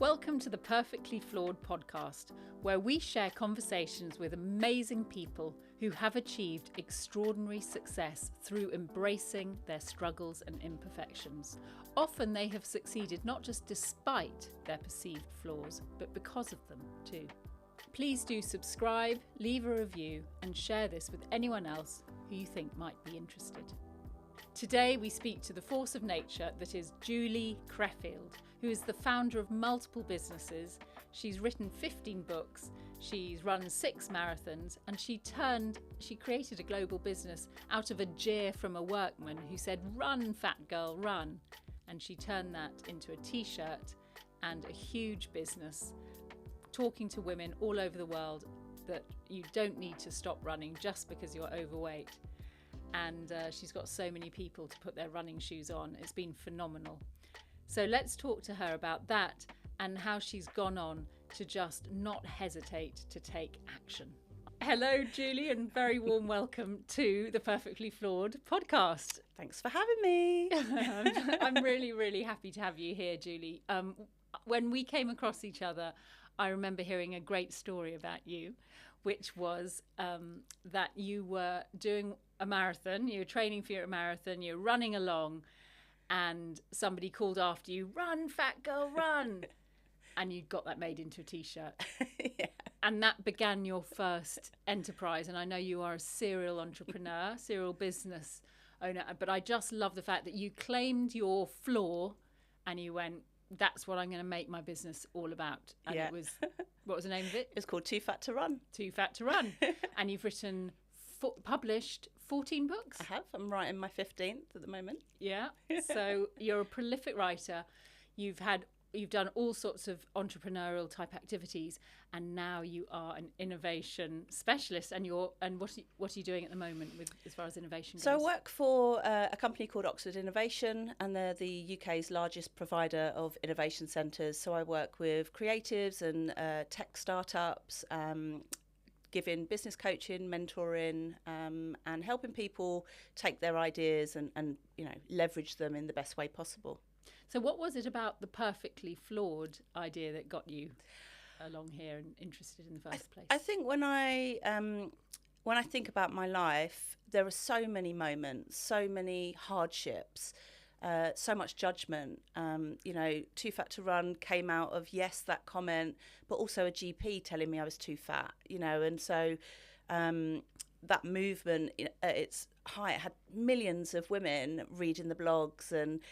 Welcome to the Perfectly Flawed podcast, where we share conversations with amazing people who have achieved extraordinary success through embracing their struggles and imperfections. Often they have succeeded not just despite their perceived flaws, but because of them too. Please do subscribe, leave a review, and share this with anyone else who you think might be interested. Today we speak to the force of nature that is Julie Creffield, who is the founder of multiple businesses. She's written 15 books, she's run 6 marathons, and she created a global business out of a jeer from a workman who said, "Run, fat girl, run." And she turned that into a t-shirt and a huge business, talking to women all over the world that you don't need to stop running just because you're overweight. And she's got so many people to put their running shoes on. It's been phenomenal. So let's talk to her about that and how she's gone on to just not hesitate to take action. Hello, Julie, and very warm welcome to the Perfectly Flawed podcast. Thanks for having me. I'm really, really happy to have you here, Julie. When we came across each other, I remember hearing a great story about you, which was that you were doing a marathon, you were training for your marathon, you're running along, and somebody called after you, "Run, fat girl, run." And you got that made into a t-shirt. Yeah. And that began your first enterprise. And I know you are a serial entrepreneur, serial business owner, but I just love the fact that you claimed your flaw and you went, "That's what I'm going to make my business all about." And Yeah. It was, what was the name of it? It's called Too Fat to Run. Too Fat to Run. And you've published 14 books? I have. I'm writing my 15th at the moment. Yeah. So you're a prolific writer. You've done all sorts of entrepreneurial type activities, and now you are an innovation specialist. And what are you doing at the moment with as far as innovation goes? So I work for a company called Oxford Innovation, and they're the UK's largest provider of innovation centres. So I work with creatives and tech startups, giving business coaching, mentoring, and helping people take their ideas and leverage them in the best way possible. So what was it about the Perfectly Flawed idea that got you along here and interested in the first place? I think when I think about my life, there are so many moments, so many hardships, so much judgment. Too Fat to Run came out of, yes, that comment, but also a GP telling me I was too fat, and so that movement at its height had millions of women reading the blogs, and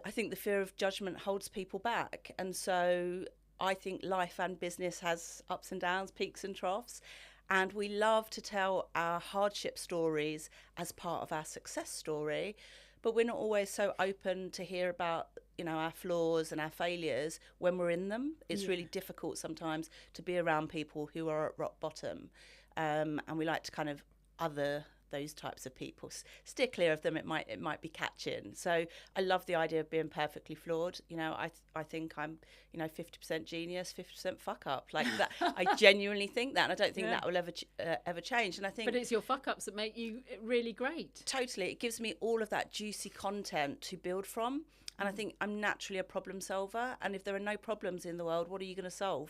I think the fear of judgment holds people back. And so I think life and business has ups and downs, peaks and troughs, and we love to tell our hardship stories as part of our success story, but we're not always so open to hear about our flaws and our failures when we're in them. It's really difficult sometimes to be around people who are at rock bottom, and we like to kind of other those types of people, steer clear of them. It might be catching. So I love the idea of being perfectly flawed. I think I'm 50% genius, 50% fuck up, like that. I genuinely think that, and I don't think that will ever change. And I think, but it's your fuck ups that make you really great. Totally, it gives me all of that juicy content to build from. And I think I'm naturally a problem solver. And if there are no problems in the world, what are you going to solve?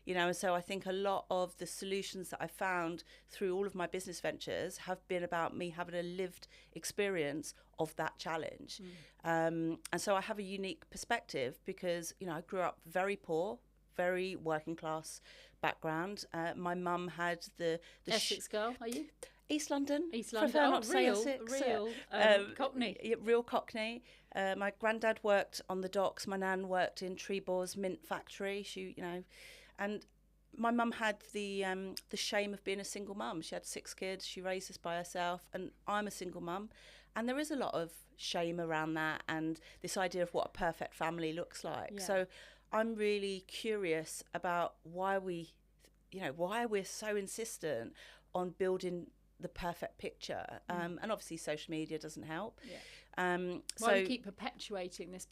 And so I think a lot of the solutions that I found through all of my business ventures have been about me having a lived experience of that challenge. And so I have a unique perspective because, I grew up very poor, very working class background. My mum had the Essex girl, are you? East London. Real Cockney. Real Cockney. My granddad worked on the docks. My nan worked in Trebor's mint factory. And my mum had the shame of being a single mum. She had 6 kids. She raised us by herself, and I'm a single mum. And there is a lot of shame around that, and this idea of what a perfect family looks like. Yeah. So I'm really curious about why we're so insistent on building the perfect picture, and obviously social media doesn't help. Why do you keep perpetuating this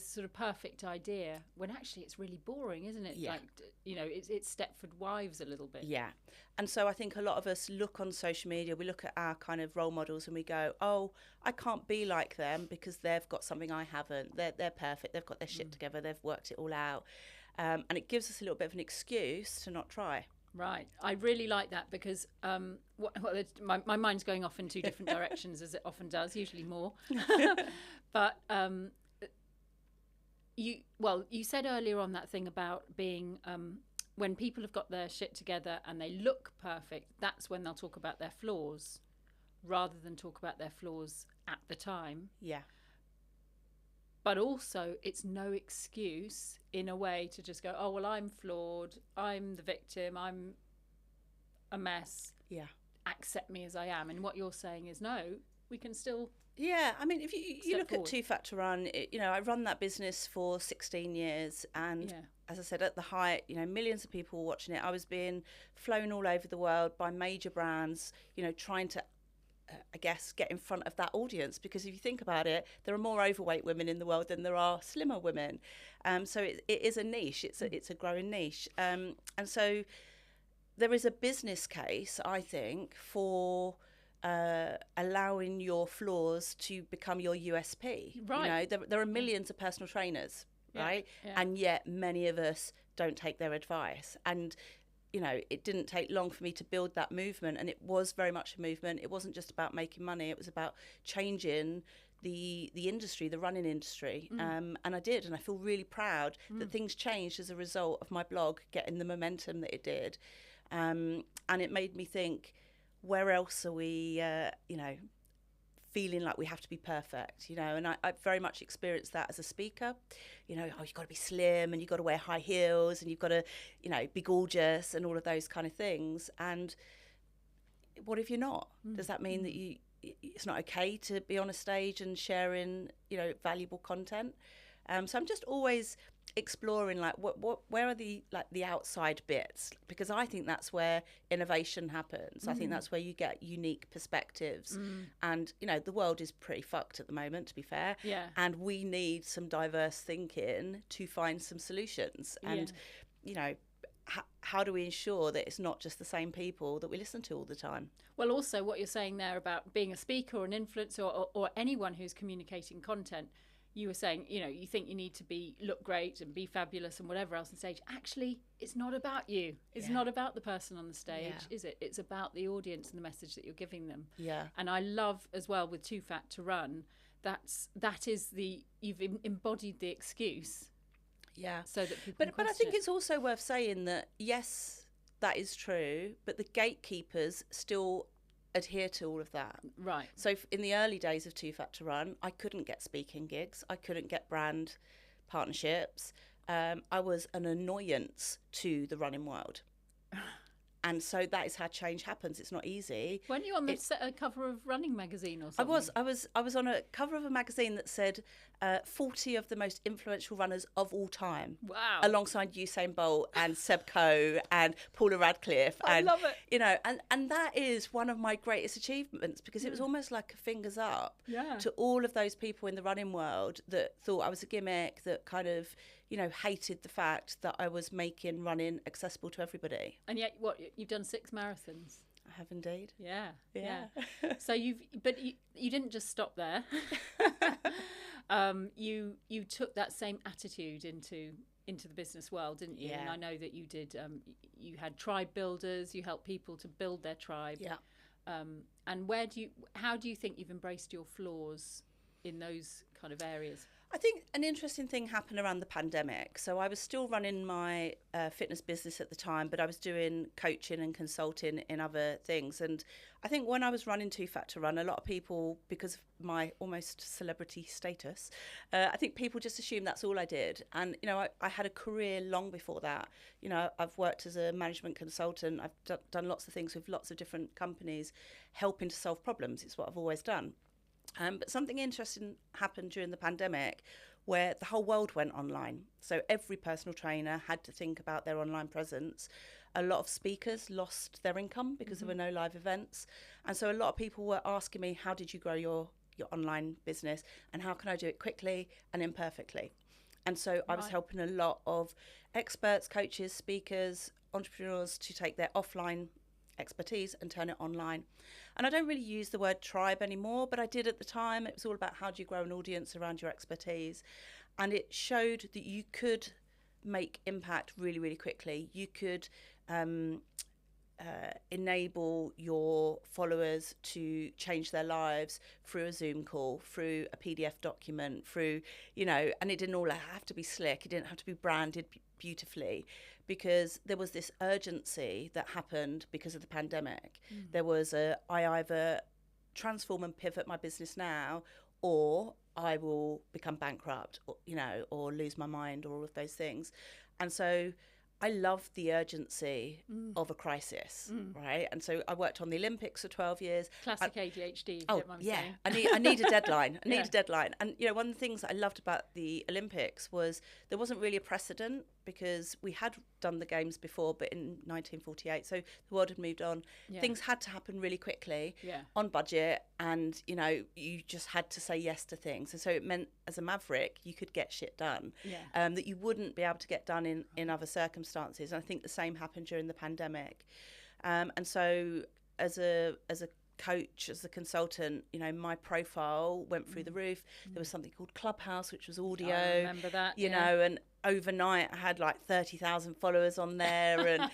sort of perfect idea when actually it's really boring, isn't it? Yeah. Like, it's Stepford Wives a little bit. Yeah. And so I think a lot of us look on social media, we look at our kind of role models and we go, oh, I can't be like them because they've got something I haven't. They're perfect. They've got their shit together. They've worked it all out. And it gives us a little bit of an excuse to not try. Right. I really like that because my mind's going off in two different directions, as it often does, usually more. But you said earlier on that thing about being when people have got their shit together and they look perfect, that's when they'll talk about their flaws rather than talk about their flaws at the time. Yeah. But also, it's no excuse in a way to just go, oh, well, I'm flawed, I'm the victim, I'm a mess. Yeah. Accept me as I am. And what you're saying is, no, we can still... Yeah, I mean, if you look forward. at Two Factor Run, I run that business for 16 years. And as I said, at the height, millions of people were watching it. I was being flown all over the world by major brands, trying to I guess, get in front of that audience, because if you think about it, there are more overweight women in the world than there are slimmer women. So it is a niche. It's a growing niche. And so there is a business case, I think, for allowing your flaws to become your USP. Right. There are millions of personal trainers, right? Yeah. And yet many of us don't take their advice. And it didn't take long for me to build that movement, and it was very much a movement. It wasn't just about making money, it was about changing the industry, the running industry. And I did, and I feel really proud that things changed as a result of my blog getting the momentum that it did. And it made me think, where else are we, feeling like we have to be perfect, and I very much experienced that as a speaker. You've got to be slim and you've got to wear high heels and you've got to, be gorgeous and all of those kind of things. And what if you're not? Does that mean that it's not okay to be on a stage and sharing, valuable content? So I'm just always exploring, like, where are the outside bits, because I think that's where innovation happens. I think that's where you get unique perspectives. And the world is pretty fucked at the moment, to be fair. And we need some diverse thinking to find some solutions. And how do we ensure that it's not just the same people that we listen to all the time? Well, also what you're saying there about being a speaker or an influencer or anyone who's communicating content, you were saying, you think you need to look great and be fabulous and whatever else on stage. Actually, it's not about you. It's not about the person on the stage, is it? It's about the audience and the message that you're giving them. Yeah. And I love as well with Too Fat to Run, you've embodied the excuse. Yeah. So that people But I think it's also worth saying that, yes, that is true, but the gatekeepers still adhere to all of that. Right. So in the early days of Too Fat to Run, I couldn't get speaking gigs. I couldn't get brand partnerships. I was an annoyance to the running world. And so that is how change happens. It's not easy. Weren't you on the cover of Running magazine or something? I was on a cover of a magazine that said 40 of the most influential runners of all time. Wow. Alongside Usain Bolt and Seb Coe and Paula Radcliffe. I love it. And that is one of my greatest achievements, because it was almost like a fingers up to all of those people in the running world that thought I was a gimmick, that kind of, hated the fact that I was making running accessible to everybody. And yet, you've done 6 marathons. I have indeed. Yeah. So you didn't just stop there. You took that same attitude into the business world, didn't you? Yeah. And I know that you did. You had tribe builders. You helped people to build their tribe. Yeah. And how do you think you've embraced your flaws in those kind of areas? I think an interesting thing happened around the pandemic. So I was still running my fitness business at the time, but I was doing coaching and consulting in other things. And I think when I was running Too Fat to Run, a lot of people, because of my almost celebrity status, I think people just assumed that's all I did. And, I had a career long before that. I've worked as a management consultant. I've done lots of things with lots of different companies, helping to solve problems. It's what I've always done. But something interesting happened during the pandemic, where the whole world went online. So every personal trainer had to think about their online presence. A lot of speakers lost their income because there were no live events. And so a lot of people were asking me, how did you grow your your online business, and how can I do it quickly and imperfectly? And so I was helping a lot of experts, coaches, speakers, entrepreneurs to take their offline expertise and turn it online. And I don't really use the word tribe anymore, but I did at the time. It was all about how do you grow an audience around your expertise. And it showed that you could make impact really, really quickly. You could enable your followers to change their lives through a Zoom call, through a PDF document, through, and it didn't all have to be slick. It didn't have to be branded beautifully, because there was this urgency that happened because of the pandemic. There was I either transform and pivot my business now, or I will become bankrupt, or lose my mind, or all of those things. And so I love the urgency of a crisis, right? And so I worked on the Olympics for 12 years. Classic ADHD. Oh, yeah. I need a deadline. I need a deadline. And, one of the things that I loved about the Olympics was there wasn't really a precedent, because we had done the games before, but in 1948. So the world had moved on. Yeah. Things had to happen really quickly, on budget. And, you just had to say yes to things. And so it meant, as a maverick, you could get shit done that you wouldn't be able to get done in other circumstances. And I think the same happened during the pandemic. And so as a coach, as a consultant, my profile went through the roof. There was something called Clubhouse, which was audio. I remember that. And overnight I had like 30,000 followers on there, and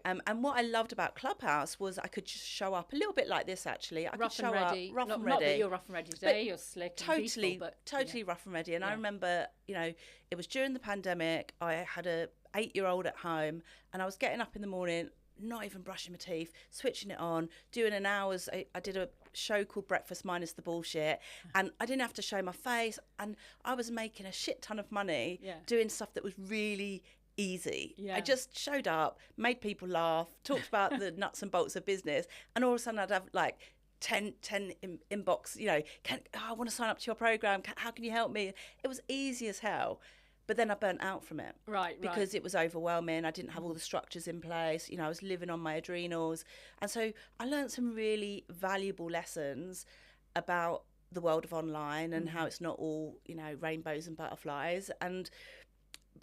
and what I loved about Clubhouse was I could just show up a little bit like this. Actually, I could show up rough and ready. Not that you're rough and ready today. You're slick, totally, and peaceful, totally rough and ready. And I remember, it was during the pandemic. I had a 8-year-old at home, and I was getting up in the morning, not even brushing my teeth, switching it on, doing an hour's. I did a show called Breakfast Minus the Bullshit, and I didn't have to show my face, and I was making a shit ton of money doing stuff that was really easy. I just showed up, made people laugh, talked about the nuts and bolts of business, and all of a sudden I'd have like 10 inbox, I want to sign up to your program, how can you help me? It was easy as hell. But then I burnt out from it. Because it was overwhelming. I didn't have all the structures in place. I was living on my adrenals. And so I learned some really valuable lessons about the world of online and how it's not all, rainbows and butterflies. And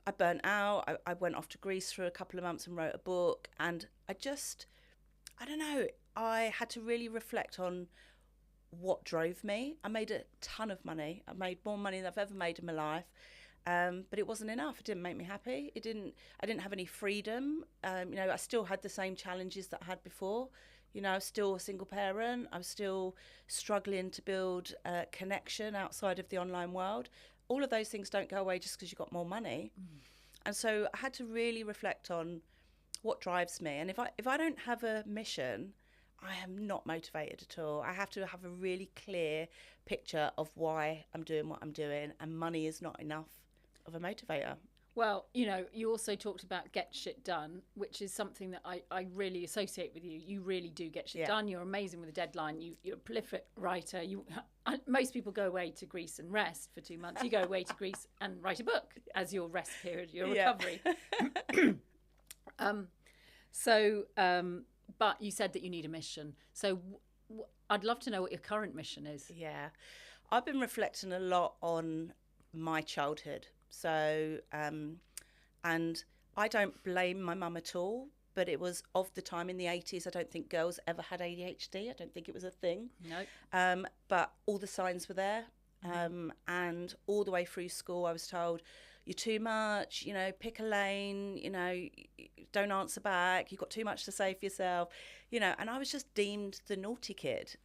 I burnt out. I went off to Greece for a couple of months and wrote a book. And I don't know, I had to really reflect on what drove me. I made a ton of money. I made more money than I've ever made in my life. But it wasn't enough. It didn't make me happy. I didn't have any freedom. I still had the same challenges that I had before. I was still a single parent. I was still struggling to build a connection outside of the online world. All of those things don't go away just because you've got more money. And so I had to really reflect on what drives me. And if I don't have a mission, I am not motivated at all. I have to have a really clear picture of why I'm doing what I'm doing, and money is not enough of a motivator. Well, you also talked about get shit done, which is something that I really associate with you. You really do get shit done. You're amazing with a deadline. You're a prolific writer. Most people go away to Greece and rest for 2 months. You go away to Greece and write a book as your rest period, your recovery. But you said that you need a mission. So I'd love to know what your current mission is. Yeah. I've been reflecting a lot on my childhood. So, and I don't blame my mum at all, but it was of the time in the 80s. I don't think girls ever had ADHD. I don't think it was a thing. No. But all the signs were there. And all the way through school, I was told, you're too much, pick a lane, don't answer back, you've got too much to say for yourself, and I was just deemed the naughty kid.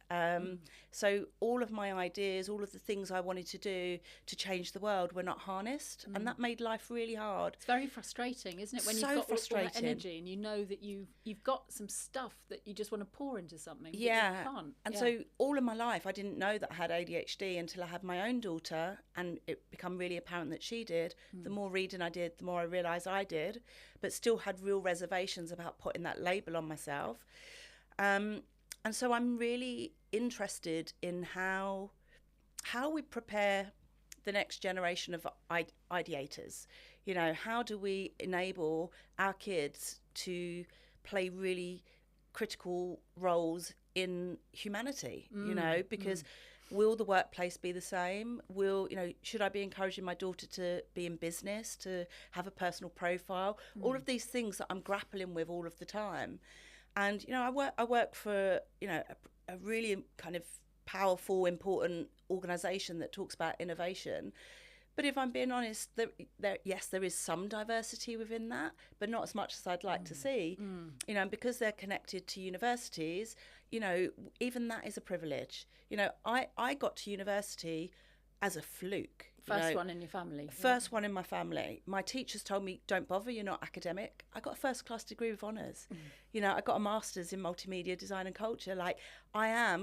So all of my ideas, all of the things I wanted to do to change the world were not harnessed, and that made life really hard. It's very frustrating, isn't it, when you've got all that energy and you know that you've got some stuff that you just want to pour into something, but you can't. And so all of my life I didn't know that I had ADHD until I had my own daughter, and it became really apparent that she did. The more reading I did, the more I realised I did, but still had real reservations about putting that label on myself. And so I'm really interested in how we prepare the next generation of ideators. How do we enable our kids to play really critical roles in humanity? Because will the workplace be the same? Should I be encouraging my daughter to be in business, to have a personal profile? All of these things that I'm grappling with all of the time. And, I work for, a really kind of powerful, important organisation that talks about innovation. But if I'm being honest, there is some diversity within that, but not as much as I'd like to see. And because they're connected to universities, even that is a privilege. I got to university as a fluke. First one in your family. First one in my family. My teachers told me, don't bother, you're not academic. I got a first class degree with honours. I got a master's in multimedia design and culture.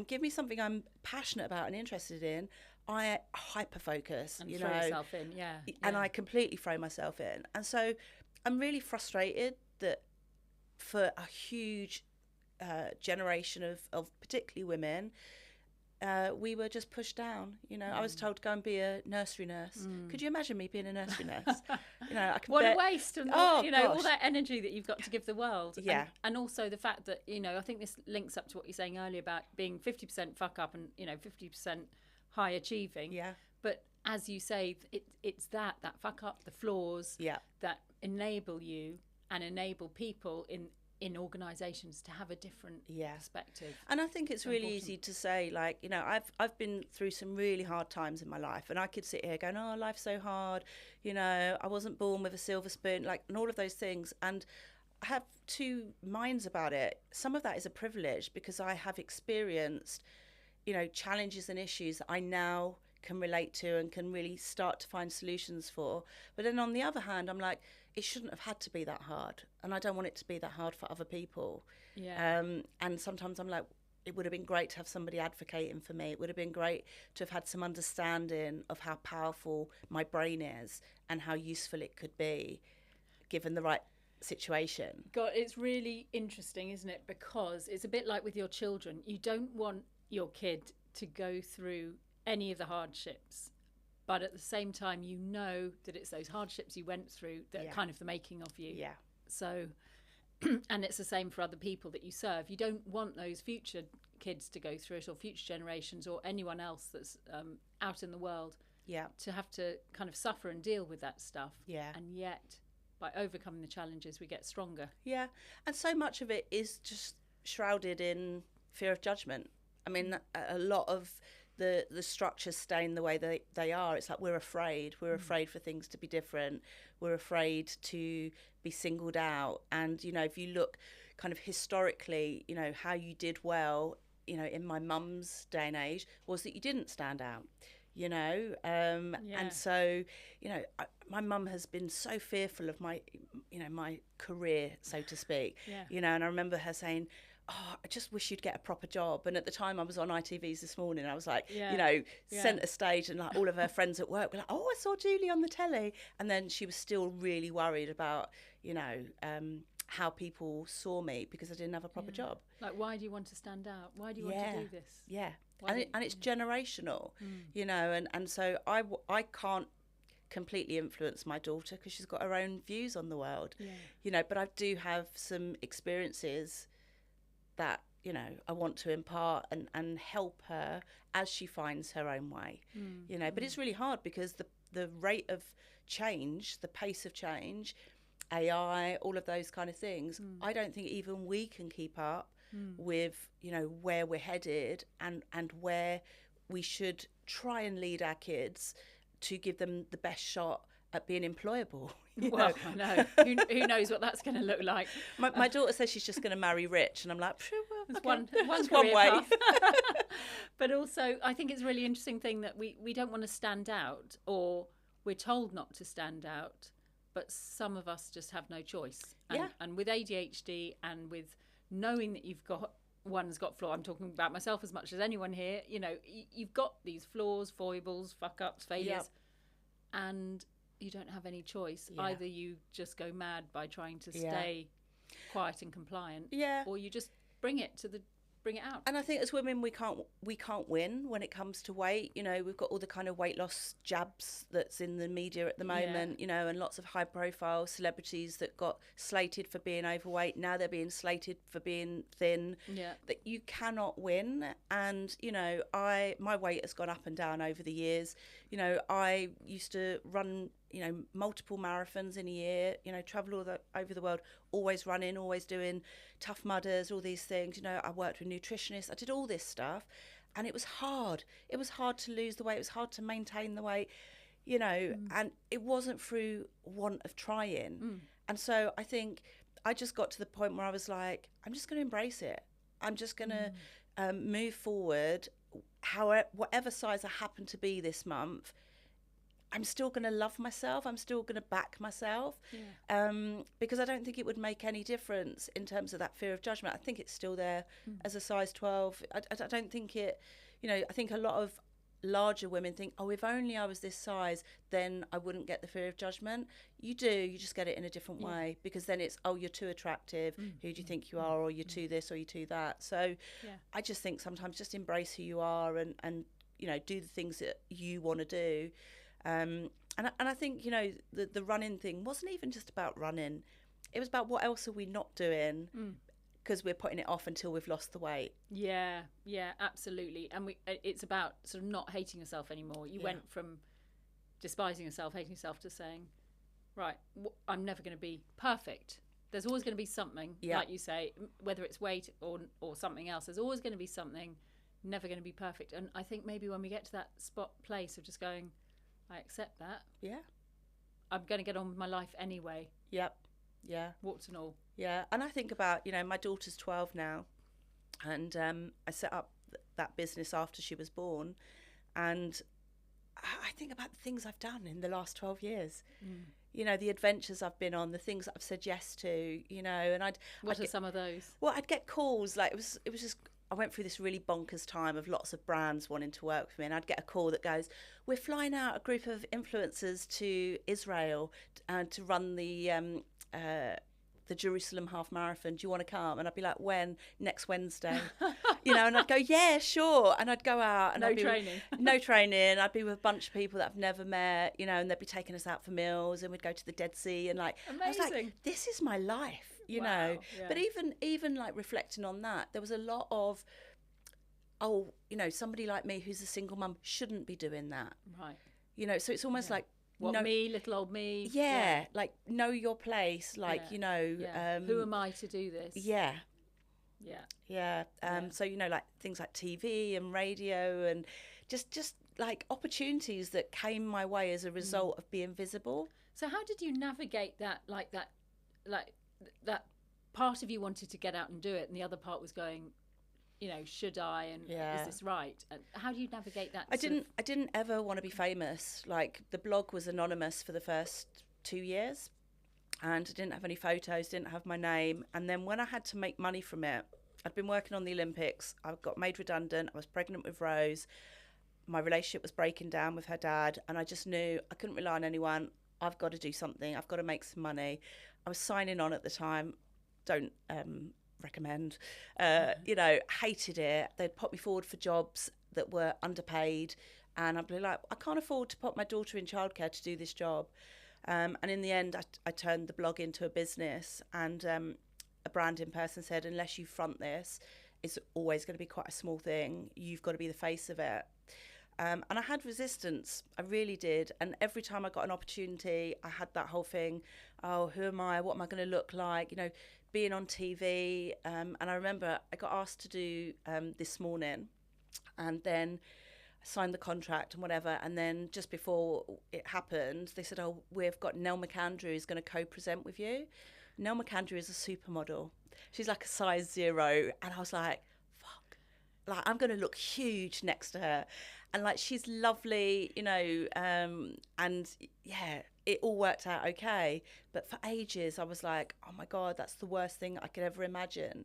Give me something I'm passionate about and interested in. I hyper focus, and throw yourself in, and I completely throw myself in. And so I'm really frustrated that for a huge generation of particularly women, we were just pushed down. I was told to go and be a nursery nurse. Could you imagine me being a nursery nurse? What a waste! And all gosh. that energy that you've got to give the world. Yeah. And also the fact that I think this links up to what you're saying earlier about being 50% fuck up and 50% high achieving. Yeah. But as you say, it's that fuck up, the flaws that enable you and enable people in organisations to have a different perspective. And I think it's really easy to say, I've been through some really hard times in my life, and I could sit here going, oh, life's so hard, I wasn't born with a silver spoon, and all of those things. And I have two minds about it. Some of that is a privilege because I have experienced challenges and issues that I now can relate to and can really start to find solutions for. But then on the other hand, I'm like, it shouldn't have had to be that hard. And I don't want it to be that hard for other people. Yeah. And sometimes I'm like, it would have been great to have somebody advocating for me. It would have been great to have had some understanding of how powerful my brain is and how useful it could be given the right situation. God, it's really interesting, isn't it? Because it's a bit like with your children. You don't want your kid to go through any of the hardships, but at the same time that it's those hardships you went through that are kind of the making of you. So and it's the same for other people that you serve. You don't want those future kids to go through it, or future generations, or anyone else that's out in the world to have to kind of suffer and deal with that stuff. And yet by overcoming the challenges we get stronger. And so much of it is just shrouded in fear of judgment. I mean, a lot of the structures stay in the way they are. It's like we're afraid for things to be different. We're afraid to be singled out. And, if you look kind of historically, how you did well, in my mum's day and age was that you didn't stand out, And so, my mum has been so fearful of my, my career, so to speak, and I remember her saying, oh, I just wish you'd get a proper job. And at the time I was on ITVs this morning, I was like, centre stage, and all of her friends at work were like, oh, I saw Julie on the telly. And then she was still really worried about, how people saw me because I didn't have a proper job. Like, why do you want to stand out? Why do you want to do this? And it's generational, and so I can't completely influence my daughter because she's got her own views on the world, but I do have some experiences that I want to impart and help her as she finds her own way, but it's really hard because the rate of change, the pace of change, AI, all of those kind of things, I don't think even we can keep up with where we're headed and where we should try and lead our kids to give them the best shot at being employable. Well, I know. Who knows what that's going to look like? My daughter says she's just going to marry rich, and I'm like, well, okay, one way. Path. But also, I think it's a really interesting thing that we don't want to stand out, or we're told not to stand out, but some of us just have no choice. And with ADHD and with knowing that one's got flaw, I'm talking about myself as much as anyone here, you've got these flaws, foibles, fuck-ups, failures, and you don't have any choice. Either you just go mad by trying to stay quiet and compliant, or you just bring it to the bring it out. And I think as women, we can't win when it comes to weight. You know, we've got all the kind of weight loss jabs that's in the media at the moment, you know, and lots of high profile celebrities that got slated for being overweight. Now they're being slated for being thin. Yeah. That you cannot win. And, you know, my weight has gone up and down over the years. You know, I used to run, you know, multiple marathons in a year, you know, travel over the world, always running, always doing Tough Mudders, all these things. You know, I worked with nutritionists, I did all this stuff, and it was hard. It was hard to lose the weight, it was hard to maintain the weight, you know, and it wasn't through want of trying. And so I think I just got to the point where I was like, I'm just going to embrace it. I'm just going to move forward, whatever size I happen to be this month. I'm still going to love myself. I'm still going to back myself, because I don't think it would make any difference in terms of that fear of judgment. I think it's still there as a size 12. I don't think it, you know, I think a lot of larger women think, oh, if only I was this size, then I wouldn't get the fear of judgment. You do, you just get it in a different way, because then it's, oh, you're too attractive. Who do you think you are? Or you're too this or you're too that. So I just think sometimes just embrace who you are and you know, do the things that you want to do. And I think, you know, the running thing wasn't even just about running. It was about what else are we not doing, because we're putting it off until we've lost the weight. Yeah, absolutely. And it's about sort of not hating yourself anymore. You went from despising yourself, hating yourself, to saying, right, I'm never going to be perfect. There's always going to be something, like you say, whether it's weight or something else. There's always going to be something, never going to be perfect. And I think maybe when we get to that place of just going, I accept that. Yeah. I'm going to get on with my life anyway. Yep. Yeah. Warts and all. Yeah. And I think about, you know, my daughter's 12 now, and I set up that business after she was born, and I think about the things I've done in the last 12 years. You know, the adventures I've been on, the things that I've said yes to, you know, and What are some of those? Well, I'd get calls, like it was just, I went through this really bonkers time of lots of brands wanting to work with me, and I'd get a call that goes, we're flying out a group of influencers to Israel to run the Jerusalem half marathon. Do you want to come? And I'd be like, when? Next Wednesday. You know, and I'd go, yeah, sure. And I'd go out. And no training. I'd be with a bunch of people that I've never met, you know, and they'd be taking us out for meals, and we'd go to the Dead Sea, and like, amazing. I was like, this is my life. You know, but even like reflecting on that, there was a lot of, oh, you know, somebody like me who's a single mum shouldn't be doing that. Right. You know, so it's almost like, me, little old me. Yeah, like know your place, like, you know. Who am I to do this? Yeah. So, you know, like things like TV and radio and just like opportunities that came my way as a result of being visible. So how did you navigate that, like that part of you wanted to get out and do it, and the other part was going, you know, should I, and is this right? And how do you navigate that? I didn't ever want to be famous. Like, the blog was anonymous for the first 2 years, and I didn't have any photos, didn't have my name. And then when I had to make money from it, I'd been working on the Olympics, I got made redundant, I was pregnant with Rose, my relationship was breaking down with her dad, and I just knew I couldn't rely on anyone. I've got to do something, I've got to make some money. I was signing on at the time, don't recommend, you know, hated it. They'd put me forward for jobs that were underpaid, and I'd be like, I can't afford to put my daughter in childcare to do this job. And in the end, I turned the blog into a business, and a branding person said, unless you front this, it's always going to be quite a small thing. You've got to be the face of it. And I had resistance, I really did. And every time I got an opportunity, I had that whole thing, oh, who am I? What am I going to look like? You know, being on TV. And I remember I got asked to do This Morning, and then I signed the contract and whatever. And then just before it happened, they said, oh, we've got Nell McAndrew who's going to co-present with you. Nell McAndrew is a supermodel. She's like a size 0. And I was like, fuck, like, I'm going to look huge next to her. And like, she's lovely, you know, and yeah, it all worked out okay. But for ages, I was like, oh my God, that's the worst thing I could ever imagine.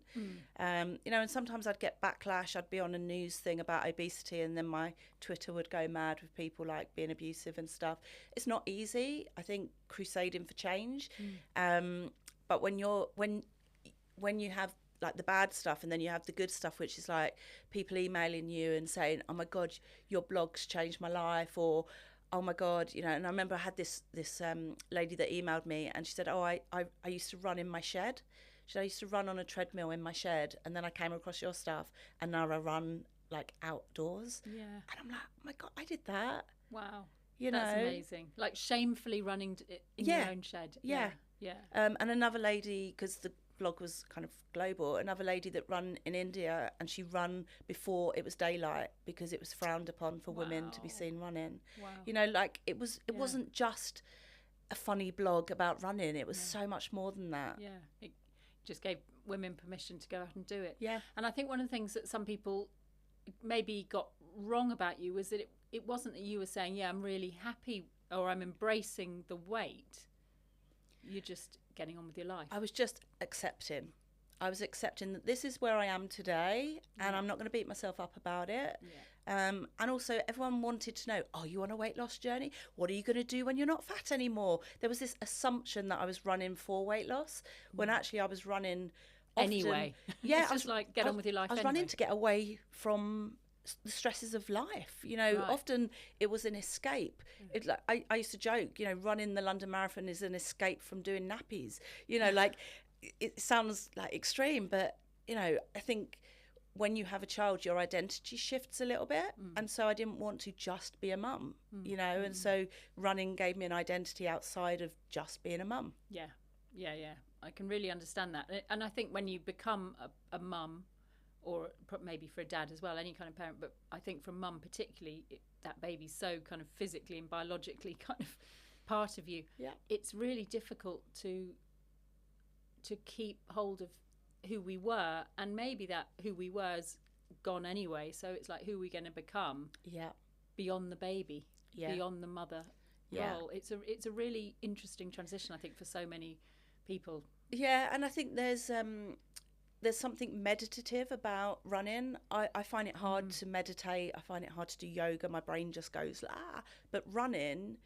You know, and sometimes I'd get backlash. I'd be on a news thing about obesity, and then my Twitter would go mad with people like being abusive and stuff. It's not easy, I think, crusading for change. But when you have like the bad stuff, and then you have the good stuff, which is like people emailing you and saying, oh my God, your blog's changed my life, or oh my God, you know. And I remember I had this lady that emailed me, and she said, oh, I used to run in my shed. She said, I used to run on a treadmill in my shed, and then I came across your stuff, and now I run like outdoors. Yeah. And I'm like, oh my God, I did that. Wow. You That's know, amazing. Like shamefully running in Yeah. your own shed. Yeah. Yeah. And another lady, because the blog was kind of global, another lady that run in India, and she run before it was daylight because it was frowned upon for women to be Wow. seen running. Wow. You know, like it Yeah. wasn't just a funny blog about running. It was so much more than that. Yeah. It just gave women permission to go out and do it. Yeah. And I think one of the things that some people maybe got wrong about you was that it wasn't that you were saying, yeah, I'm really happy or I'm embracing the weight. You're just getting on with your life. I was just accepting. I was accepting that this is where I am today, and I'm not going to beat myself up about it. Yeah. And also, everyone wanted to know, are you on a weight loss journey? What are you going to do when you're not fat anymore? There was this assumption that I was running for weight loss, when actually I was running often, Anyway. Yeah, It's just like get on with your life I was anyway. running to get away from the stresses of life. You know, Right. often it was an escape. It, like, I used to joke, you know, running the London Marathon is an escape from doing nappies. You know, like it sounds like extreme, but you know, I think when you have a child, your identity shifts a little bit, and so I didn't want to just be a mum. You know, and so running gave me an identity outside of just being a mum. Yeah. I can really understand that. And I think when you become a mum, or maybe for a dad as well, any kind of parent, but I think for mum particularly, that baby's so kind of physically and biologically kind of part of you. Yeah. It's really difficult to keep hold of who we were, and maybe that who we were is gone anyway. So it's like, who are we going to become? Yeah. Beyond the baby, Yeah. beyond the mother Yeah. role. It's a really interesting transition, I think, for so many people. Yeah, and I think there's something meditative about running. I find it hard to meditate. I find it hard to do yoga. My brain just goes, But running,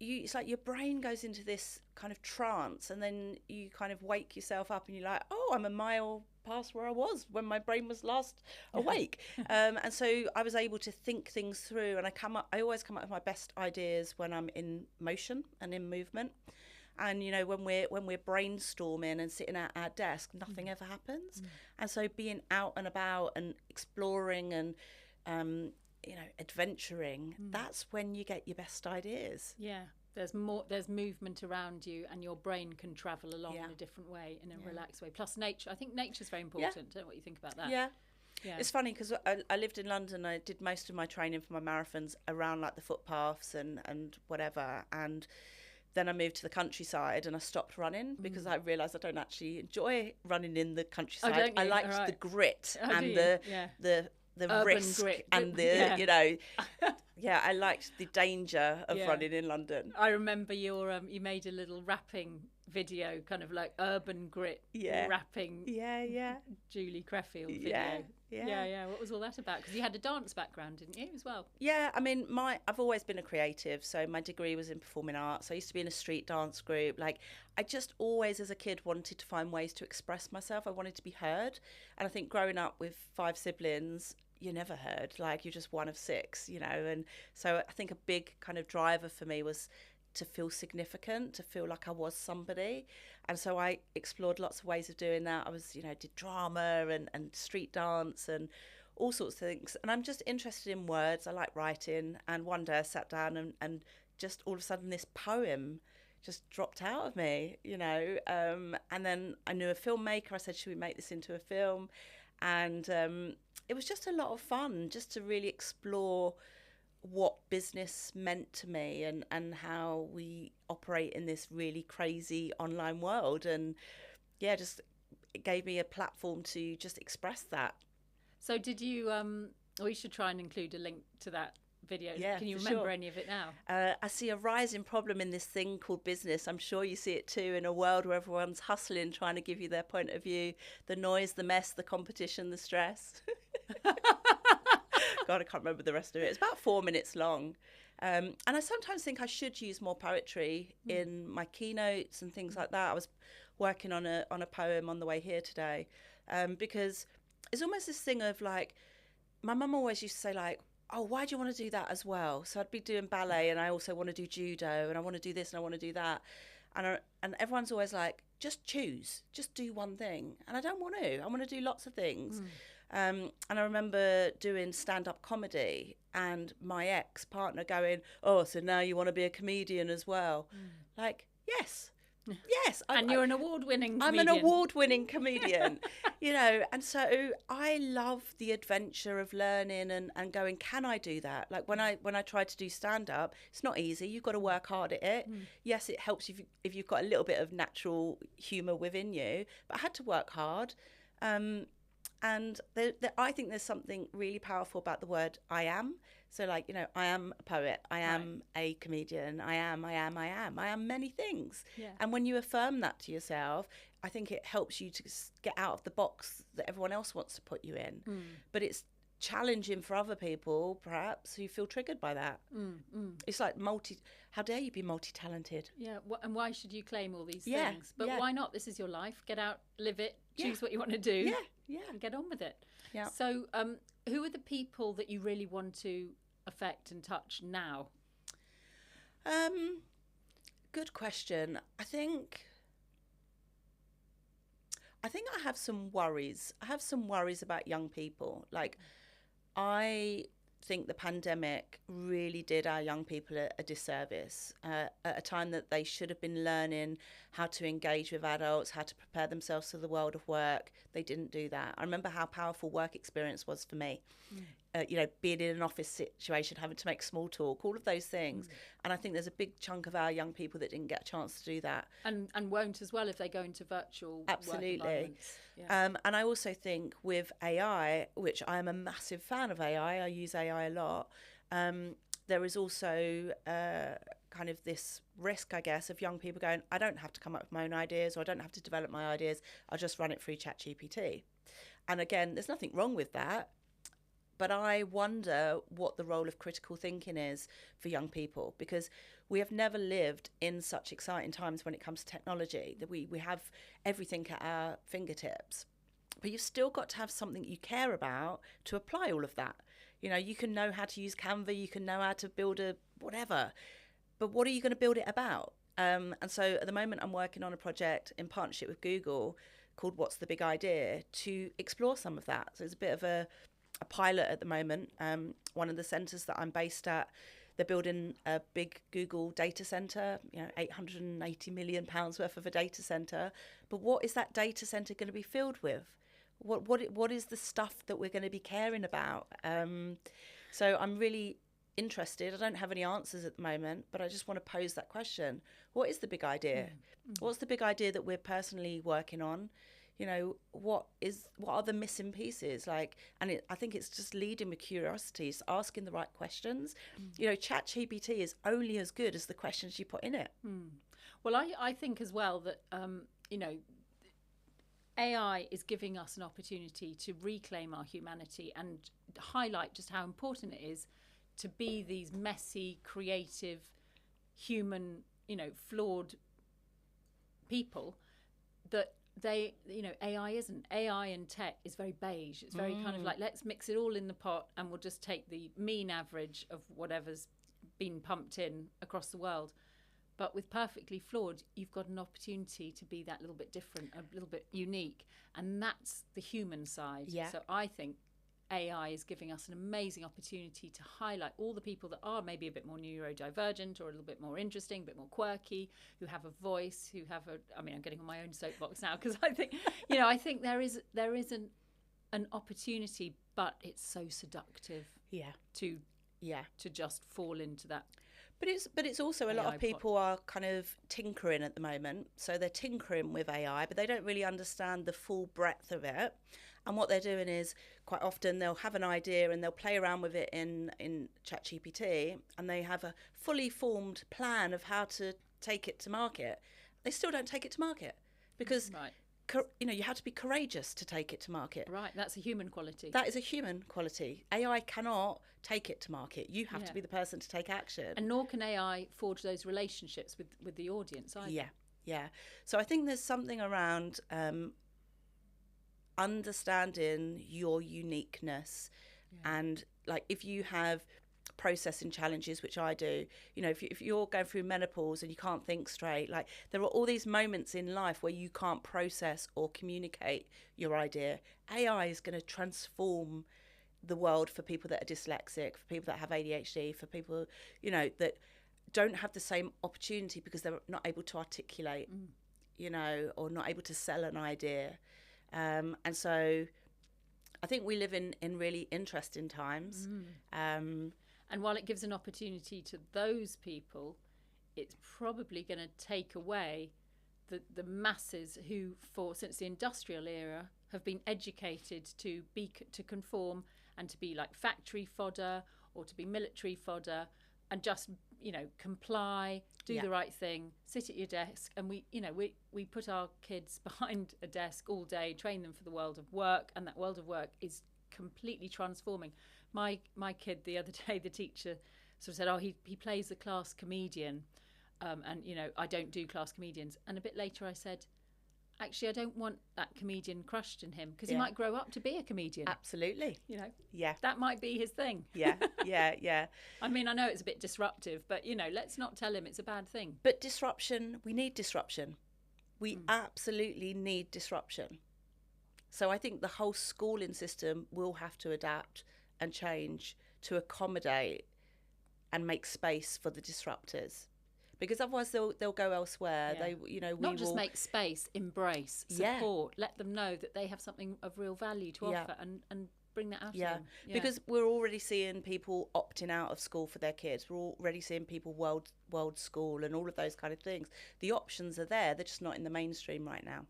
it's like your brain goes into this kind of trance, and then you kind of wake yourself up and you're like, oh, I'm a mile past where I was when my brain was last awake. And so I was able to think things through, and I always come up with my best ideas when I'm in motion and in movement. And you know, when we're brainstorming and sitting at our desk, nothing ever happens. And so being out and about and exploring and you know, adventuring, that's when you get your best ideas. Yeah, there's movement around you, and your brain can travel along in a different way, in a relaxed way. Plus nature, I think nature's very important. Don't know what you think about that. Yeah. Yeah. It's funny because I lived in London. I did most of my training for my marathons around like the footpaths and whatever, and then I moved to the countryside and I stopped running because I realised I don't actually enjoy running in the countryside. I liked the grit and the urban risk grit. And the you know, I liked the danger of running in London. I remember you made a little rapping video, kind of like urban grit rapping. Yeah. Julie Creffield video. Yeah. What was all that about? Because you had a dance background, didn't you, as well? Yeah, I mean, I've always been a creative. So my degree was in performing arts. I used to be in a street dance group. Like, I just always, as a kid, wanted to find ways to express myself. I wanted to be heard. And I think growing up with 5 siblings, you're never heard. Like, you're just one of 6, you know. And so I think a big kind of driver for me was to feel significant, to feel like I was somebody. And so I explored lots of ways of doing that. I was, you know, did drama and street dance and all sorts of things. And I'm just interested in words. I like writing. And one day I sat down and just all of a sudden this poem just dropped out of me, you know. And then I knew a filmmaker. I said, should we make this into a film? And it was just a lot of fun just to really explore what business meant to me and how we operate in this really crazy online world. And just it gave me a platform to just express that. So did you we should try and include a link to that video. Can you remember any of it now? I see a rising problem in this thing called business. I'm sure you see it too, in a world where everyone's hustling, trying to give you their point of view, the noise, the mess, the competition, the stress. God, I can't remember the rest of it. It's about 4 minutes long. And I sometimes think I should use more poetry in my keynotes and things like that. I was working on a poem on the way here today. because it's almost this thing of like, my mum always used to say like, oh, why do you want to do that as well? So I'd be doing ballet and I also want to do judo and I want to do this and I want to do that. And everyone's always like, just choose, just do one thing. And I don't want to. I want to do lots of things. And I remember doing stand-up comedy and my ex-partner going, oh, so now you want to be a comedian as well? Like, yes. Yes. And you're an award-winning comedian. I'm an award-winning comedian, you know, and so I love the adventure of learning and going, can I do that? Like when I tried to do stand-up, it's not easy. You've got to work hard at it. Yes, it helps if you've got a little bit of natural humour within you, but I had to work hard. And I think there's something really powerful about the word I am. So like, you know, I am a poet, I am a comedian, I am many things. Yeah. And when you affirm that to yourself, I think it helps you to get out of the box that everyone else wants to put you in. But it's challenging for other people, perhaps, who feel triggered by that. It's like how dare you be multi-talented? Yeah, and why should you claim all these Yeah, things? But yeah. why not? This is your life. Get out, live it, choose Yeah. what you want to do. Yeah. And get on with it. Yeah. So who are the people that you really want to affect and touch now? Good question. I think I have some worries. I have some worries about young people. Like, I think the pandemic really did our young people a disservice at a time that they should have been learning how to engage with adults, how to prepare themselves for the world of work. They didn't do that. I remember how powerful work experience was for me. You know, being in an office situation, having to make small talk, all of those things. And I think there's a big chunk of our young people that didn't get a chance to do that. And won't as well if they go into virtual Absolutely. work environments. Yeah. And I also think with AI, which I am a massive fan of AI, I use AI a lot, there is also kind of this risk, I guess, of young people going, I don't have to come up with my own ideas, or I don't have to develop my ideas, I'll just run it through ChatGPT. And again, there's nothing wrong with that. But I wonder what the role of critical thinking is for young people, because we have never lived in such exciting times when it comes to technology, that we have everything at our fingertips. But you've still got to have something you care about to apply all of that. You know, you can know how to use Canva, you can know how to build a whatever, but what are you going to build it about? And so at the moment I'm working on a project in partnership with Google called What's the Big Idea, to explore some of that. So it's a bit of a pilot at the moment. One of the centres that I'm based at, they're building a big Google data centre, you know, £880 million worth of a data centre. But what is that data centre going to be filled with? What is the stuff that we're going to be caring about? So I'm really interested. I don't have any answers at the moment, but I just want to pose that question. What is the big idea? What's the big idea that we're personally working on? You know, what are the missing pieces? Like, and I think it's just leading with curiosity, it's asking the right questions. You know, ChatGPT is only as good as the questions you put in it. Well, I think as well that, you know, AI is giving us an opportunity to reclaim our humanity and highlight just how important it is to be these messy, creative, human, you know, flawed people that they, you know, AI isn't. AI and tech is very beige. It's very kind of like, let's mix it all in the pot and we'll just take the mean average of whatever's been pumped in across the world. But with Perfectly Flawed, you've got an opportunity to be that little bit different, a little bit unique. And that's the human side. Yeah. So I think AI is giving us an amazing opportunity to highlight all the people that are maybe a bit more neurodivergent or a little bit more interesting, a bit more quirky, who have a voice, who have a, I mean, I'm getting on my own soapbox now because I think, you know, I think there is an opportunity, but it's so seductive to just fall into that. But it's also a lot AI of people are kind of tinkering at the moment. So they're tinkering with AI, but they don't really understand the full breadth of it. And what they're doing is quite often they'll have an idea and they'll play around with it in ChatGPT, and they have a fully formed plan of how to take it to market. They still don't take it to market because you know, you have to be courageous to take it to market. Right, that's a human quality. That is a human quality. AI cannot take it to market. You have to be the person to take action. And nor can AI forge those relationships with the audience either. Yeah. So I think there's something around understanding your uniqueness. And like, if you have processing challenges, which I do, you know, if you're going through menopause and you can't think straight, like, there are all these moments in life where you can't process or communicate your idea. AI is going to transform the world for people that are dyslexic, for people that have ADHD, for people, you know, that don't have the same opportunity because they're not able to articulate, you know, or not able to sell an idea. And so I think we live in really interesting times. And while it gives an opportunity to those people, it's probably going to take away the masses who, since the industrial era, have been educated to conform and to be like factory fodder or to be military fodder, and just, you know, comply, do the right thing, sit at your desk. And we put our kids behind a desk all day, train them for the world of work, and that world of work is completely transforming. My kid the other day, the teacher sort of said, oh, he plays the class comedian, and, you know, I don't do class comedians. And a bit later I said, actually, I don't want that comedian crushed in him, because he might grow up to be a comedian. Absolutely. You know, yeah, that might be his thing. yeah. I mean, I know it's a bit disruptive, but, you know, let's not tell him it's a bad thing. But disruption, we need disruption. We absolutely need disruption. So I think the whole schooling system will have to adapt and change to accommodate and make space for the disruptors, because otherwise they'll go elsewhere. They, you know, not just make space, embrace, support, let them know that they have something of real value to offer, and bring that out of them. Because we're already seeing people opting out of school for their kids. We're already seeing people world school and all of those kind of things. The options are there, they're just not in the mainstream right now.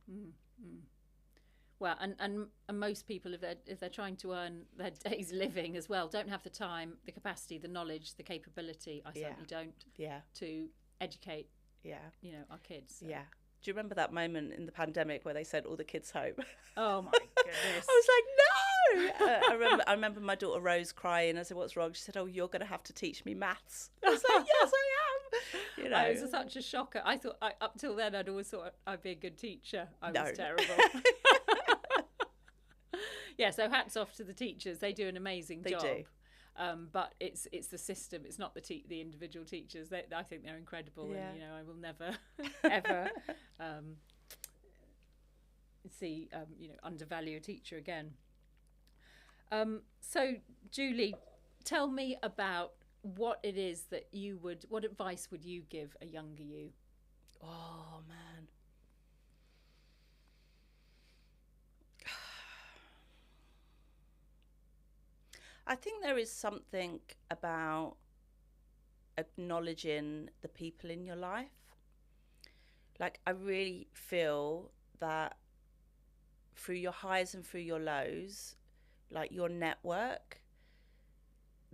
Well, and most people, if they're trying to earn their day's living as well, don't have the time, the capacity, the knowledge, the capability. I certainly don't. To educate. You know, our kids. So. Do you remember that moment in the pandemic where they sent all the kids home? Oh my goodness! I was like, no. I remember my daughter Rose crying. I said, "What's wrong?" She said, "Oh, you're going to have to teach me maths." I was like, "Yes, I am." You know, it was such a shocker. I thought up till then I'd always thought I'd be a good teacher. I was terrible. So hats off to the teachers. They do an amazing job. They do. But it's the system. It's not the individual teachers. I think they're incredible, and, you know, I will never ever see you know, undervalue a teacher again. So Julie, tell me about what it is that what advice would you give a younger you? Oh man. I think there is something about acknowledging the people in your life. Like, I really feel that through your highs and through your lows, like, your network,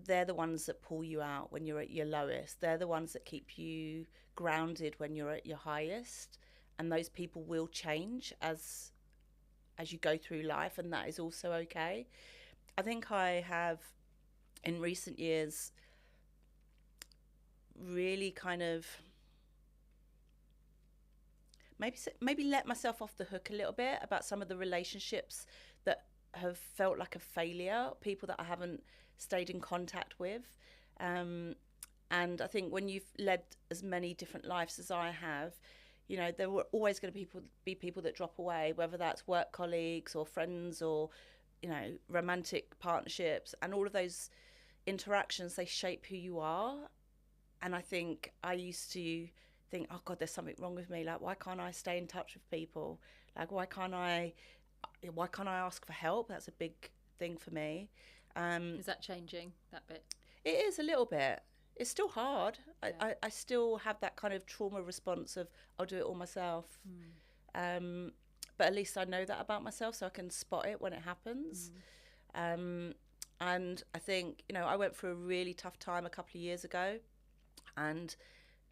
they're the ones that pull you out when you're at your lowest. They're the ones that keep you grounded when you're at your highest. And those people will change as you go through life, and that is also okay. I think I have, in recent years, really kind of maybe let myself off the hook a little bit about some of the relationships that have felt like a failure, people that I haven't stayed in contact with. And I think when you've led as many different lives as I have, you know, there were always going to be people that drop away, whether that's work colleagues or friends or, you know, romantic partnerships, and all of those interactions, they shape who you are. And I think I used to think, oh God, there's something wrong with me. Like, why can't I stay in touch with people? Like, why can't I ask for help? That's a big thing for me. Is that changing that bit? It is a little bit. It's still hard. I still have that kind of trauma response of, I'll do it all myself. But at least I know that about myself, so I can spot it when it happens. And I think, you know, I went through a really tough time a couple of years ago, and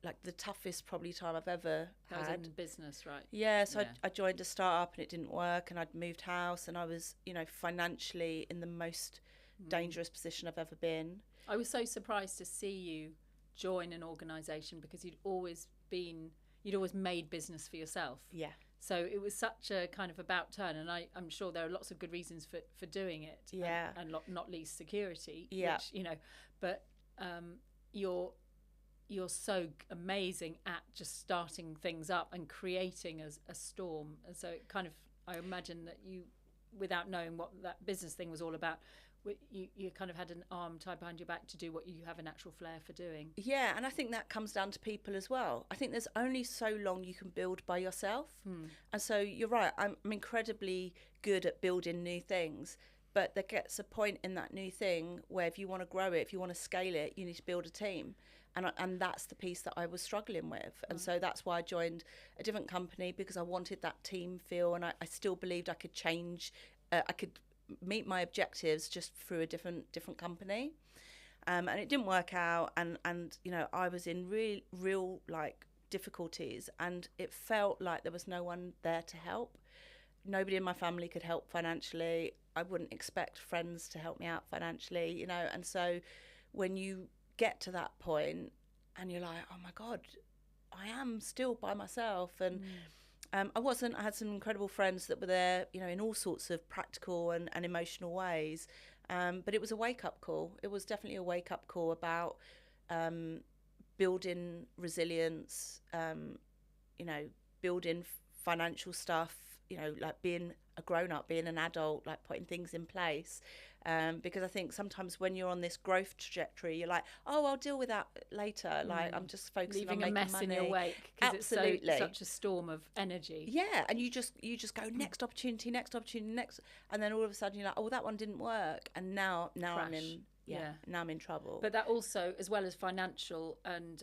like the toughest probably time I've ever had. That was in business, right? Yeah, so I joined a startup and it didn't work, and I'd moved house, and I was, you know, financially in the most dangerous position I've ever been. I was so surprised to see you join an organisation, because you'd always made business for yourself. Yeah. So it was such a kind of about turn, and I'm sure there are lots of good reasons for doing it. Yeah. And not least security. Yeah. Which, you know, but you're so amazing at just starting things up and creating a storm. And so it kind of, I imagine that you, without knowing what that business thing was all about, you kind of had an arm tied behind your back to do what you have a natural flair for doing. Yeah, and I think that comes down to people as well. I think there's only so long you can build by yourself. And so you're right, I'm incredibly good at building new things, but there gets a point in that new thing where if you want to grow it, if you want to scale it, you need to build a team. And that's the piece that I was struggling with. And so that's why I joined a different company, because I wanted that team feel, and I still believed I could change, I could meet my objectives just through a different company. And it didn't work out, and you know, I was in real like difficulties, and it felt like there was no one there to help. Nobody in my family could help financially. I wouldn't expect friends to help me out financially, you know. And so when you get to that point and you're like, oh my God, I am still by myself. And I had some incredible friends that were there, you know, in all sorts of practical and emotional ways. But it was a wake-up call. It was definitely a wake-up call about building resilience, you know, building financial stuff, you know, like being a grown-up, being an adult, like putting things in place. Because I think sometimes when you're on this growth trajectory, you're like, oh, I'll deal with that later. Like, I'm just focusing on making money. Leaving a mess in your wake, because it's such a storm of energy. Yeah, and you just go next opportunity, next, and then all of a sudden you're like, oh, that one didn't work, and now I'm in now I'm in trouble. But that also, as well as financial and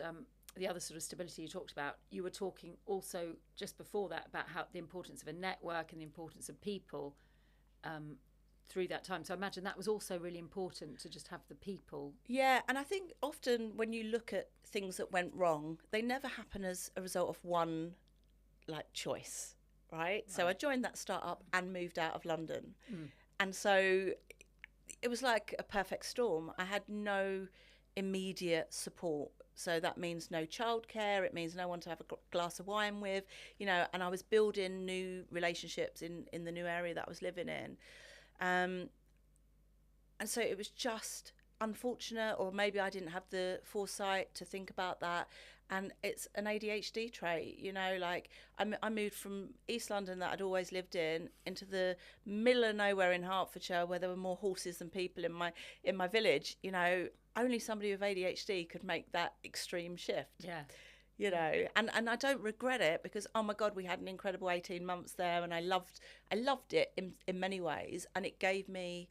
the other sort of stability you talked about, you were talking also just before that about how the importance of a network and the importance of people through that time. So I imagine that was also really important, to just have the people. Yeah, and I think often when you look at things that went wrong, they never happen as a result of one like choice, right? So I joined that startup and moved out of London. And so it was like a perfect storm. I had no immediate support. So that means no childcare. It means no one to have a glass of wine with, you know, and I was building new relationships in the new area that I was living in. And so it was just unfortunate, or maybe I didn't have the foresight to think about that. And it's an ADHD trait, you know, like I moved from East London that I'd always lived in into the middle of nowhere in Hertfordshire, where there were more horses than people in my village. You know, only somebody with ADHD could make that extreme shift. Yeah. You know, and I don't regret it, because oh my God, we had an incredible 18 months there, and I loved it in many ways, and it gave me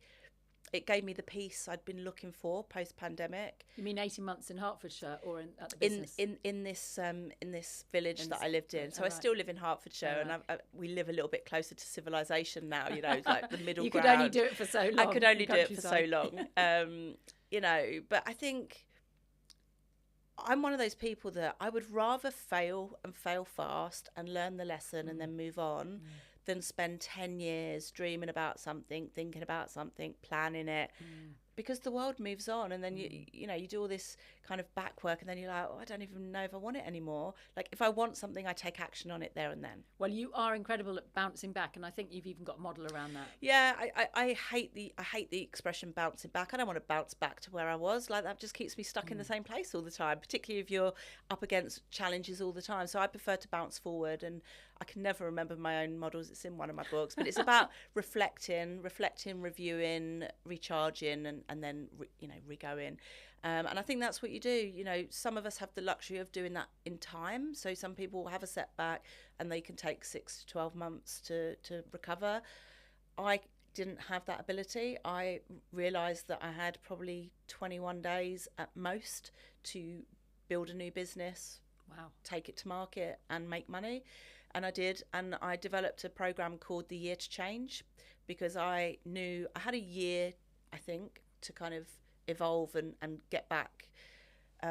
the peace I'd been looking for post pandemic. You mean 18 months in Hertfordshire, or at the business? In this village that I lived in. So I still live in Hertfordshire, and we live a little bit closer to civilization now. You know, like the middle ground. You could only do it for so long. I could only do it for so long. You know, but I think I'm one of those people that I would rather fail fast and learn the lesson and then move on than spend 10 years dreaming about something, thinking about something, planning it. Because the world moves on, and then you know, you do all this kind of back work, and then you're like, oh, I don't even know if I want it anymore. Like, if I want something, I take action on it there and then. Well, you are incredible at bouncing back, and I think you've even got a model around that. Yeah, I hate the expression bouncing back. I don't want to bounce back to where I was. Like, that just keeps me stuck in the same place all the time, particularly if you're up against challenges all the time. So I prefer to bounce forward, and I can never remember my own models. It's in one of my books, but it's about reflecting, reviewing, recharging, and then re-going. And I think that's what you do. You know, some of us have the luxury of doing that in time. So some people have a setback and they can take 6 to 12 months to recover. I didn't have that ability. I realised that I had probably 21 days at most to build a new business, take it to market and make money. And I did. And I developed a program called the Year to Change, because I knew I had a year, I think, to kind of evolve and get back. But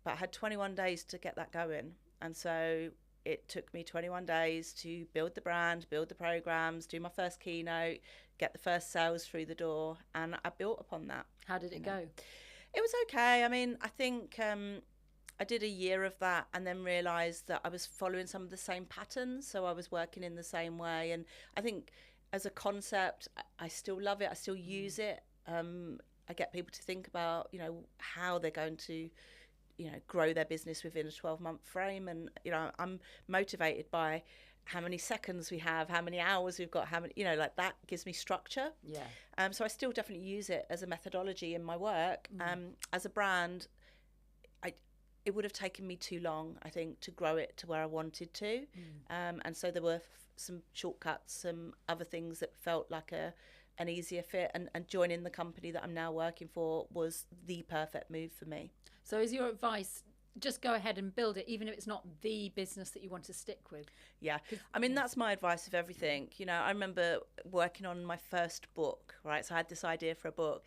I had 21 days to get that going. And so it took me 21 days to build the brand, build the programs, do my first keynote, get the first sales through the door. And I built upon that. How did it go? It was okay. I mean, I think I did a year of that and then realised that I was following some of the same patterns. So I was working in the same way. And I think as a concept, I still love it. I still use it. I get people to think about, you know, how they're going to, you know, grow their business within a 12-month frame. And, you know, I'm motivated by how many seconds we have, how many hours we've got, how many, you know, like that gives me structure. Yeah. So I still definitely use it as a methodology in my work. As a brand, it would have taken me too long, I think, to grow it to where I wanted to. And so there were some shortcuts, some other things that felt like an easier fit. And joining the company that I'm now working for was the perfect move for me. So is your advice, just go ahead and build it, even if it's not the business that you want to stick with? Yeah. I mean, that's my advice of everything. You know, I remember working on my first book, right? So I had this idea for a book.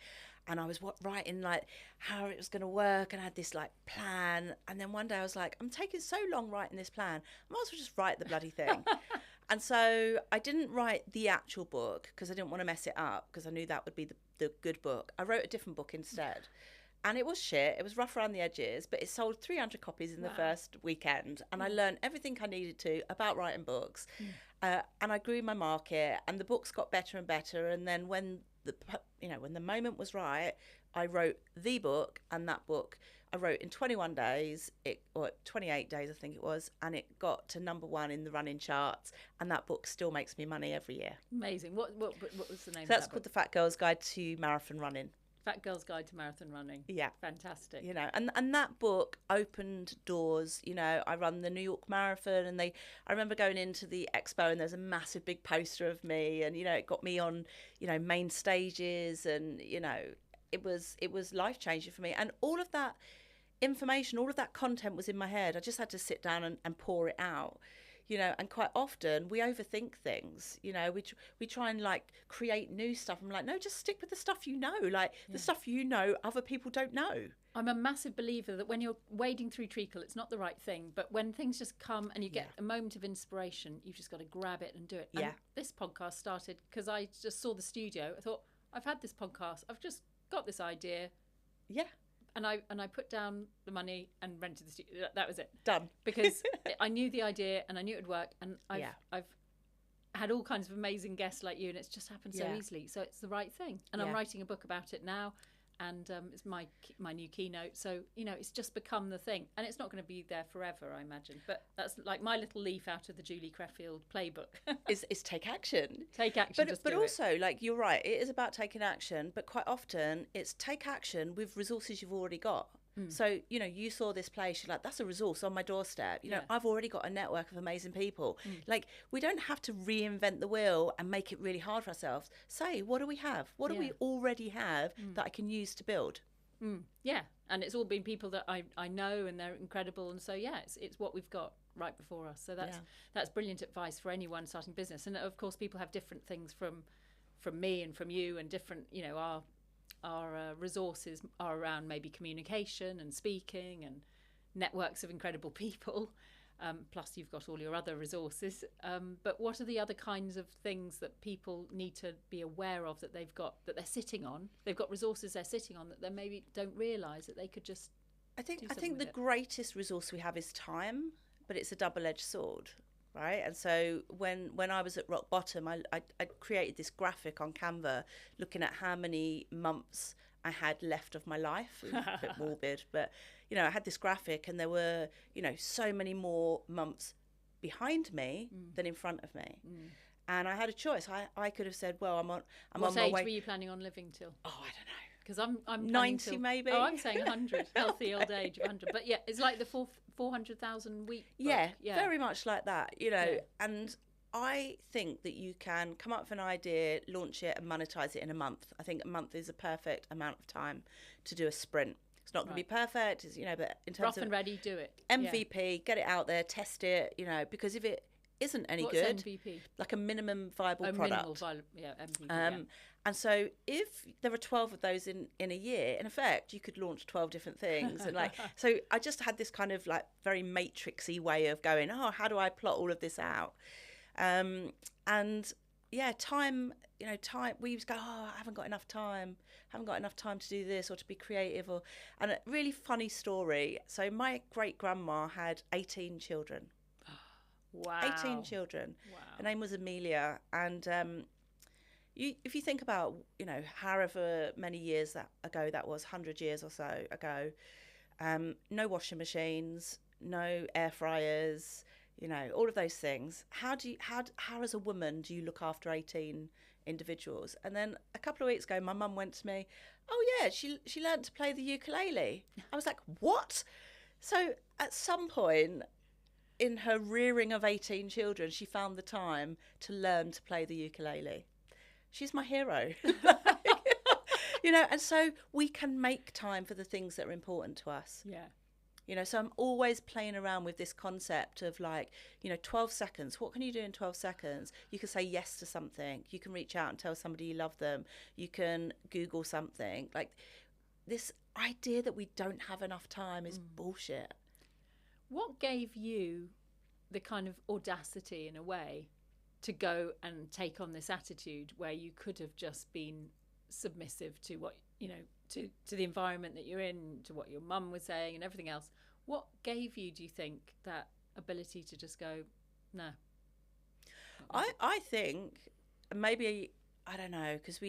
And I was writing like how it was going to work, and I had this like plan. And then one day I was like, I'm taking so long writing this plan, I might as well just write the bloody thing. And so I didn't write the actual book because I didn't want to mess it up, because I knew that would be the good book. I wrote a different book instead. And it was shit. It was rough around the edges, but it sold 300 copies in the first weekend. And I learned everything I needed to about writing books. And I grew my market, and the books got better and better. And then when the moment was right, I wrote the book, and that book I wrote in 21 days, or 28 days, I think it was, and it got to #1 in the running charts, and that book still makes me money every year. Amazing. What was the name of that That's book? called The Fat Girl's Guide to Marathon Running. Fat Girl's Guide to Marathon Running. Yeah. Fantastic. You know, and that book opened doors. You know, I run the New York Marathon, and I remember going into the expo, and there's a massive big poster of me, and, you know, it got me on, you know, main stages, and, you know, it was life-changing for me. And all of that information, all of that content was in my head. I just had to sit down and pour it out. You know, and quite often we overthink things. You know, we try and like create new stuff. I'm like, no, just stick with the stuff you know. Like the stuff you know, other people don't know. I'm a massive believer that when you're wading through treacle, it's not the right thing. But when things just come and you get a moment of inspiration, you've just got to grab it and do it. And this podcast started because I just saw the studio. I thought, I've had this podcast. I've just got this idea. Yeah. And I put down the money and rented the studio. That was it. Done. Because I knew the idea and I knew it would work. And I've had all kinds of amazing guests like you, and it's just happened so easily. So it's the right thing. And I'm writing a book about it now, and it's my new keynote. So, you know, it's just become the thing. And it's not going to be there forever, I imagine. But that's like my little leaf out of the Julie Creffield playbook. is take action. Take action. But also, like, you're right, it is about taking action. But quite often it's take action with resources you've already got. So, you know, you saw this place, you're like, that's a resource on my doorstep. You know, I've already got a network of amazing people. Like, we don't have to reinvent the wheel and make it really hard for ourselves. Say, what do we have? What do we already have that I can use to build? Yeah, and it's all been people that I know, and they're incredible. And so, it's what we've got right before us. So that's brilliant advice for anyone starting business. And of course, people have different things from me and from you, and different, you know, our resources are around maybe communication and speaking and networks of incredible people. Plus you've got all your other resources. But what are the other kinds of things that people need to be aware of that they've got, that they're sitting on? They've got resources they're sitting on that they maybe don't realise that they could just I think the greatest resource we have is time, but it's a double-edged sword. Right. And so when I was at rock bottom, I created this graphic on Canva looking at how many months I had left of my life. It was a bit morbid, but, you know, I had this graphic, and there were, you know, so many more months behind me than in front of me. And I had a choice. I could have said, well, I'm on my way. What age were you planning on living till? Oh, I don't know. Because I'm 90 maybe. Oh, I'm saying 100. Healthy old age of 100. But yeah, it's like the 400,000 week book. Yeah, very much like that, you know. And I think that you can come up with an idea, launch it, and monetize it in a month. I think a month is a perfect amount of time to do a sprint. It's not going to be perfect, you know, but in terms rough of and ready, do it. MVP, get it out there, test it, you know, because if it isn't any What's good, MVP? like a minimum viable product. MVP. And so if there are 12 of those in a year, in effect, you could launch 12 different things. And like, so I just had this kind of like very matrixy way of going, how do I plot all of this out? And time, time, we used to go, oh, I haven't got enough time to do this or to be creative. And a really funny story. So my great grandma had 18 children. Wow. 18 children. Wow. Her name was Amelia. And if you think about, however many years ago that was, 100 years or so ago, no washing machines, no air fryers, all of those things. How as a woman do you look after 18 individuals? And then a couple of weeks ago, my mum went to me, oh yeah, she learnt to play the ukulele. I was like, what? So at some point in her rearing of 18 children, she found the time to learn to play the ukulele. She's my hero. And so we can make time for the things that are important to us. Yeah. So I'm always playing around with this concept of 12 seconds. What can you do in 12 seconds? You can say yes to something. You can reach out and tell somebody you love them. You can Google something. Like, this idea that we don't have enough time is bullshit. What gave you the kind of audacity, in a way, to go and take on this attitude where you could have just been submissive to what, to the environment that you're in, to what your mum was saying and everything else? What gave you, do you think, that ability to just go, no? I think maybe, I don't know, because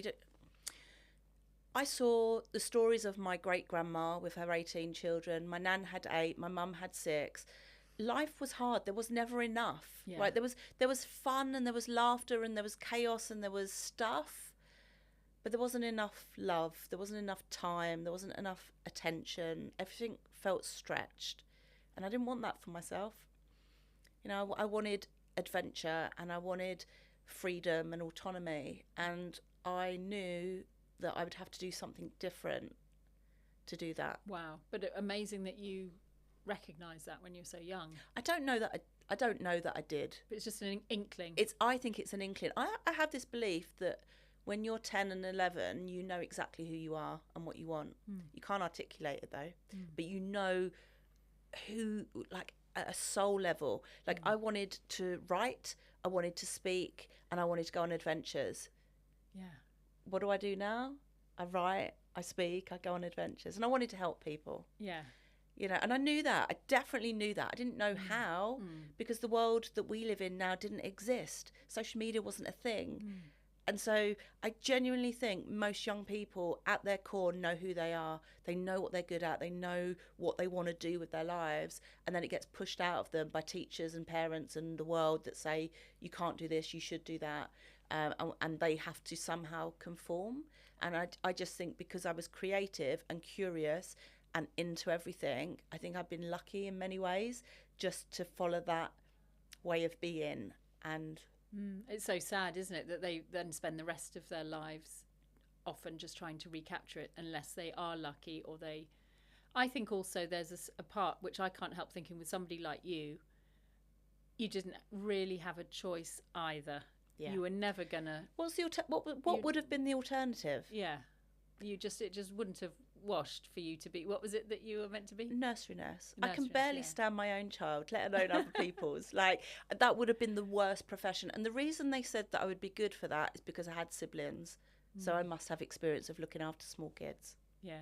I saw the stories of my great grandma with her 18 children. My nan had 8, my mum had 6. Life was hard. There was never enough, right? There was fun and there was laughter and there was chaos and there was stuff, but there wasn't enough love. There wasn't enough time. There wasn't enough attention. Everything felt stretched, and I didn't want that for myself. I wanted adventure and I wanted freedom and autonomy, and I knew that I would have to do something different to do that. Wow. But amazing that you recognise that when you're so young. I don't know that I did. But it's just an inkling. I think it's an inkling. I have this belief that when you're 10 and 11, you know exactly who you are and what you want. You can't articulate it though, but you know who, like, at a soul level. Like, I wanted to write, I wanted to speak, and I wanted to go on adventures. Yeah. What do I do now? I write, I speak, I go on adventures, and I wanted to help people. Yeah. And I knew that. I definitely knew that. I didn't know how, because the world that we live in now didn't exist. Social media wasn't a thing. And so I genuinely think most young people at their core know who they are. They know what they're good at. They know what they want to do with their lives. And then it gets pushed out of them by teachers and parents and the world that say, you can't do this, you should do that. And they have to somehow conform. And I just think because I was creative and curious and into everything, I think I've been lucky in many ways just to follow that way of being. And it's so sad, isn't it, that they then spend the rest of their lives often just trying to recapture it, unless they are lucky, or they... I think also there's a part which I can't help thinking, with somebody like you didn't really have a choice either. You were never gonna... What would have been the alternative? Yeah. It just wouldn't have washed for you to be... What was it that you were meant to be? Nursery nurse. I can barely stand my own child, let alone other people's. Like, that would have been the worst profession. And the reason they said that I would be good for that is because I had siblings. So I must have experience of looking after small kids. Yeah.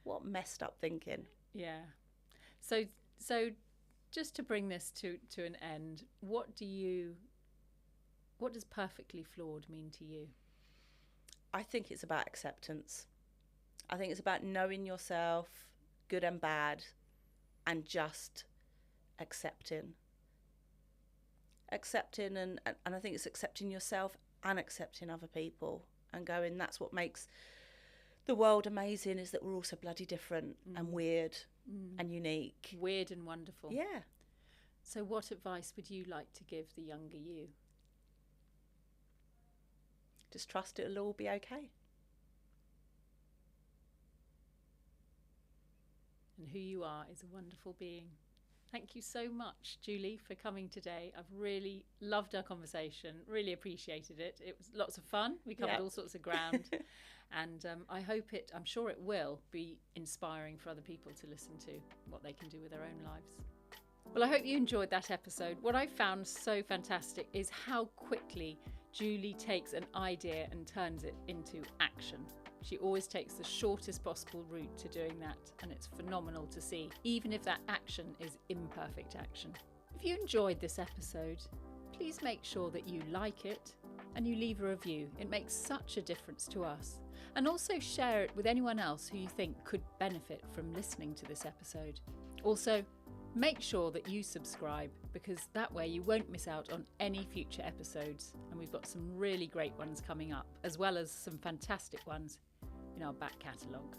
What messed up thinking. Yeah. So just to bring this to an end, what does perfectly flawed mean to you? I think it's about acceptance. I think it's about knowing yourself, good and bad, and just accepting. Accepting, and I think it's accepting yourself and accepting other people, and going, that's what makes the world amazing, is that we're also bloody different and weird and unique. Weird and wonderful. Yeah. So what advice would you like to give the younger you? Just trust it'll all be okay. And who you are is a wonderful being. Thank you so much, Julie, for coming today. I've really loved our conversation, really appreciated it. It was lots of fun. We covered all sorts of ground. And I'm sure it will be inspiring for other people to listen to what they can do with their own lives. Well, I hope you enjoyed that episode. What I found so fantastic is how quickly Julie takes an idea and turns it into action. She always takes the shortest possible route to doing that, and it's phenomenal to see, even if that action is imperfect action. If you enjoyed this episode, please make sure that you like it and you leave a review. It makes such a difference to us. And also share it with anyone else who you think could benefit from listening to this episode. Also, make sure that you subscribe, because that way you won't miss out on any future episodes. And we've got some really great ones coming up, as well as some fantastic ones in our back catalogue.